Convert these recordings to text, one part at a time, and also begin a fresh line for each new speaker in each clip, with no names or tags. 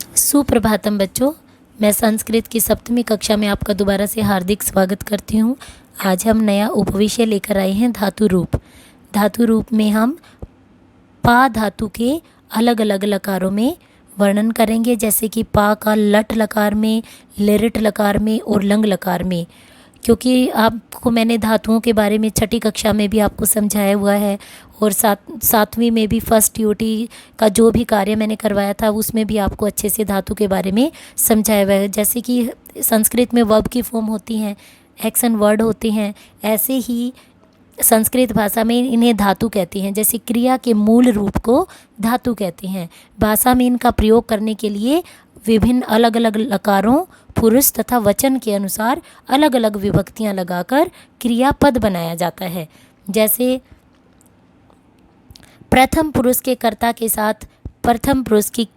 सुप्रभातम बच्चों, मैं संस्कृत की 7वीं कक्षा में आपका दोबारा से हार्दिक स्वागत करती हूँ। आज हम नया उपविषय लेकर आए हैं धातु रूप। धातु रूप में हम पा धातु के अलग अलग लकारों में वर्णन करेंगे, जैसे कि पा का लट लकार में, लिरिट लकार में और लंग लकार में। क्योंकि आपको मैंने धातुओं के बारे में 6ठी कक्षा में भी आपको समझाया हुआ है और 7वीं में भी फर्स्ट यूटी का जो भी कार्य मैंने करवाया था उसमें भी आपको अच्छे से धातु के बारे में समझाया हुआ है। जैसे कि संस्कृत में वर्ब की फॉर्म होती हैं, एक्शन वर्ड होते हैं, ऐसे ही संस्कृत भाषा में इन्हें धातु कहते हैं। जैसे क्रिया के मूल रूप को धातु कहते हैं। भाषा में इनका प्रयोग करने के लिए विभिन्न अलग अलग लकारों, पुरुष तथा वचन के अनुसार अलग अलग विभक्तियां लगाकर क्रियापद बनाया जाता है। जैसे प्रथम पुरुष के कर्ता के साथ प्रथम पुरुष की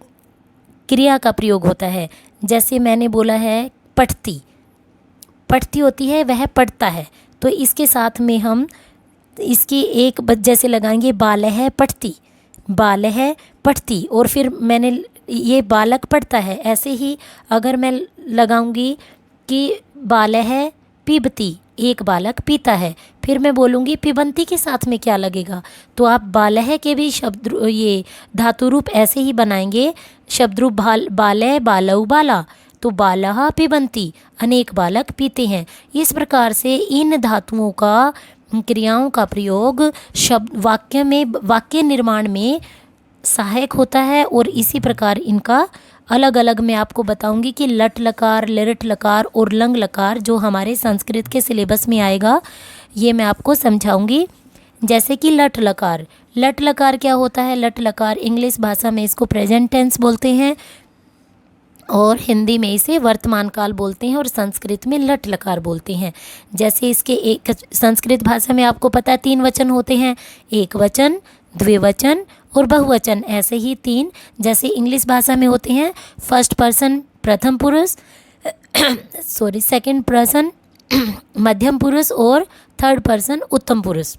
क्रिया का प्रयोग होता है। जैसे मैंने बोला है पठती, पठती होती है वह पढ़ता है, तो इसके साथ में हम इसकी एक जैसे लगाएंगे बालह पठती, बालह पठती, और फिर मैंने ये बालक पढ़ता है। ऐसे ही अगर मैं लगाऊंगी कि बालह पीबती, एक बालक पीता है, फिर मैं बोलूँगी पिबंती के साथ में क्या लगेगा, तो आप बालह के भी शब्द ये धातु रूप ऐसे ही बनाएंगे। शब्द रूप बालय बालऊ बाला, तो बालह पिबंती, अनेक बालक पीते हैं। इस प्रकार से इन धातुओं का, क्रियाओं का प्रयोग शब्द वाक्य में, वाक्य निर्माण में सहायक होता है। और इसी प्रकार इनका अलग अलग मैं आपको बताऊंगी कि लट लकार, लिरिट लकार और लंग लकार जो हमारे संस्कृत के सिलेबस में आएगा, ये मैं आपको समझाऊंगी। जैसे कि लट लकार, लट लकार क्या होता है? लट लकार इंग्लिश भाषा में इसको प्रेजेंट टेंस बोलते हैं और हिंदी में इसे वर्तमान काल बोलते हैं और संस्कृत में लट लकार बोलते हैं। जैसे इसके एक संस्कृत भाषा में आपको पता है 3 वचन होते हैं, एक वचन, द्विवचन और बहुवचन, ऐसे ही 3 जैसे इंग्लिश भाषा में होते हैं फर्स्ट पर्सन प्रथम पुरुष, सेकंड पर्सन मध्यम पुरुष और थर्ड पर्सन उत्तम पुरुष।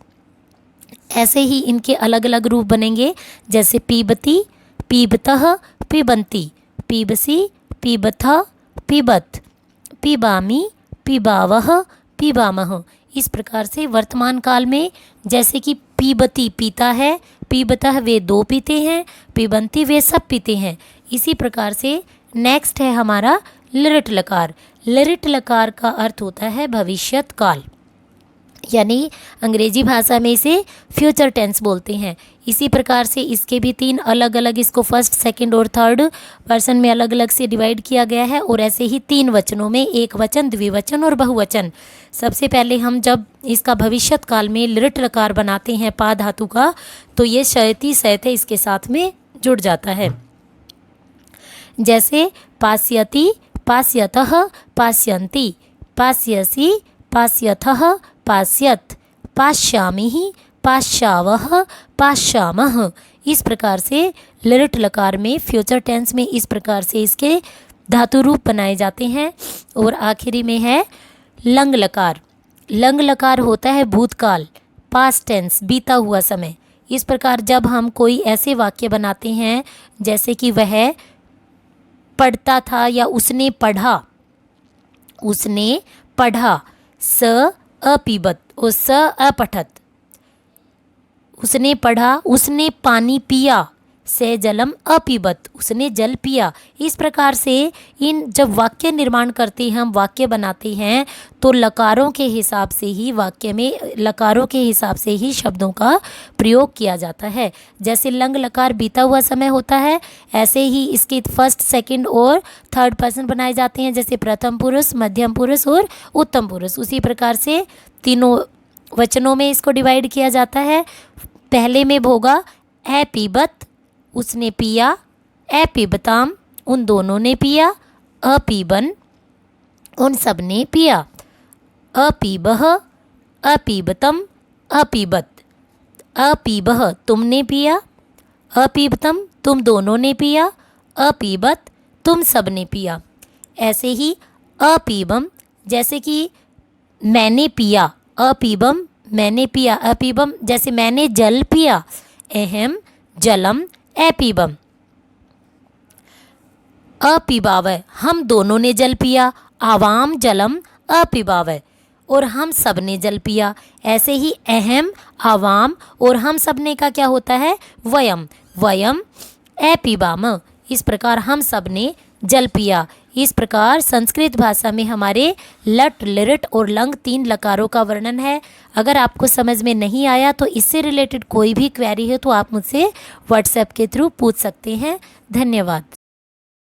ऐसे ही इनके अलग अलग रूप बनेंगे। जैसे पीबती, पीबतः, पीबंती, पीबसी, पीबथा, पीबत, पीबामी, पीबावह, पीबामह। इस प्रकार से वर्तमान काल में जैसे कि पीबती पीता है, पीबतः वे 2 पीते हैं, पीबंती वे सब पीते हैं। इसी प्रकार से नेक्स्ट है हमारा लिरिट लकार। लिरिट लकार का अर्थ होता है भविष्यत काल, यानी अंग्रेजी भाषा में इसे फ्यूचर टेंस बोलते हैं। इसी प्रकार से इसके भी 3 अलग अलग, इसको फर्स्ट, सेकंड और थर्ड पर्सन में अलग अलग से डिवाइड किया गया है। और ऐसे ही 3 वचनों में, एक वचन, द्विवचन और बहुवचन। सबसे पहले हम जब इसका भविष्यत काल में लिरिट लकार बनाते हैं पा धातु का, तो ये शयति शयते इसके साथ में जुड़ जाता है। जैसे पास्यति, पास्यतः, पास्यन्ति, पास्यसि, पास्यथः, पास्यत, पाश्यामि, पाश्यावः, पाश्यामः। इस प्रकार से लिरिट लकार में, फ्यूचर टेंस में इस प्रकार से इसके धातु रूप बनाए जाते हैं। और आखिरी में है लंग लकार। लंग लकार होता है भूतकाल, पास्ट टेंस, बीता हुआ समय। इस प्रकार जब हम कोई ऐसे वाक्य बनाते हैं जैसे कि वह पढ़ता था या उसने पढ़ा, उसने पढ़ा, स अपीबत और स अपठत, उसने पढ़ा, उसने पानी पिया, से जलम अपीबत, उसने जल पिया। इस प्रकार से इन जब वाक्य निर्माण करते हैं, हम वाक्य बनाते हैं, तो लकारों के हिसाब से ही वाक्य में, लकारों के हिसाब से ही शब्दों का प्रयोग किया जाता है। जैसे लंग लकार बीता हुआ समय होता है, ऐसे ही इसके फर्स्ट, सेकंड और थर्ड पर्सन बनाए जाते हैं, जैसे प्रथम पुरुष, मध्यम पुरुष और उत्तम पुरुष। उसी प्रकार से 3 वचनों में इसको डिवाइड किया जाता है। पहले में होगा ए पीबत, उसने पिया, ए पीबताम, उन दोनों ने पिया, अपीबन, उन सब ने पिया, अपीबह, अपीबतम, अपीबत, अपीबह, तुमने पिया, अपीबतम, तुम दोनों ने पिया, अपीबत, तुम सब ने पिया। ऐसे ही अपीबम, जैसे कि मैंने पिया, अपीबम, मैंने पिया, अपीबम, जैसे मैंने जल पिया, अहम जलम एपीबम। अपिबावय, हम दोनों ने जल पिया। आवाम जलम अपिबावय, और हम सब ने जल पिया। ऐसे ही अहम, आवाम और हम सब ने का क्या होता है, वयम, वयम अपिबाम। इस प्रकार हम सब ने जल पिया। इस प्रकार संस्कृत भाषा में हमारे लट, लिरट और लंग 3 लकारों का वर्णन है। अगर आपको समझ में नहीं आया तो इससे रिलेटेड कोई भी क्वेरी है तो आप मुझसे व्हाट्सएप के थ्रू पूछ सकते हैं। धन्यवाद।